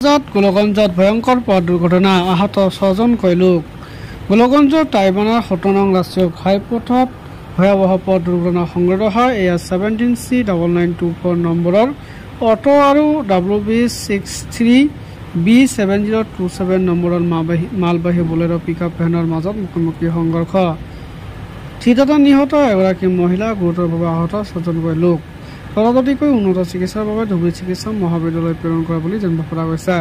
গোলগঞ্জত ভয়ঙ্কর পথ দুর্ঘটনা আহত 6 জনকৈ লোক। গোলগঞ্জৰ টাইবানাৰ 17 নং ৰাষ্ট্ৰীয় ঘাইপথত ভয়াবহ পথ দুৰ্ঘটনা সংঘটিত হয়। এয়া 17C9924 নম্বৰৰ অটো আৰু WB63B7027 নম্বৰৰ মালবাহী বলেৰো পিকআপ ভেনৰ মাজত মুখামুখি সংঘৰ্ষ। থিতাতে নিহত এগৰাকী মহিলা, গুৰুতৰভাৱে আহত 6 জনকৈ লোক। ততাতৈয়াকৈ উন্নত চিকিৎসাৰ বাবে ধুবুৰী চিকিৎসা মহাবিদ্যালয় প্ৰেৰণ কৰা বুলি জানিব পৰা গৈছে।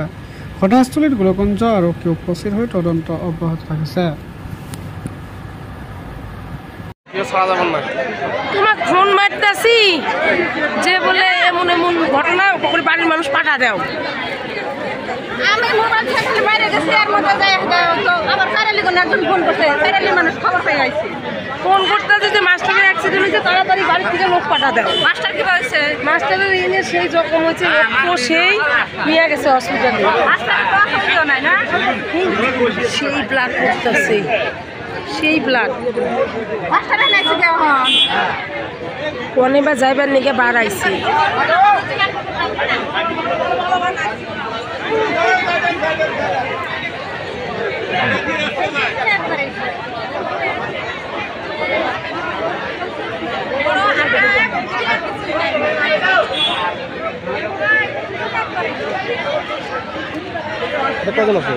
ঘটনাস্থলীত গোলগঞ্জ আৰক্ষী উপস্থিত হৈ তদন্ত অব্যাহত ৰাখিছে। তোমাক ফোন মারতেছি যে বলে এমন এমন ঘটনা বাড়ির মানুষ পাঠা দেও। আমি মোবাইল থেকে বাইরে গেছি আর মধ্যে যায় তো আবার কারালি কোন একজন ফোন করতে কারালি মানুষ খবর পেয়ে আইছে। ফোন করতেছে যে মাস্টারের অ্যাক্সিডেন্ট হয়েছে, তাড়াতাড়ি বাড়ি থেকে লোক পাঠা দেও। মাস্টার কি বলছে? মাস্টারের ইনে সেই জখম হয়েছে, তো সেই নিয়ে গেছে হসপিটালে। মাস্টার তো হইলো না না, সেই ব্লাড করতেছে, সেই ব্লাড মাস্টারে নাইছে দেও। হ্যাঁ কোনে বা যাইবার নিকে বার আইছে। কজন আছে?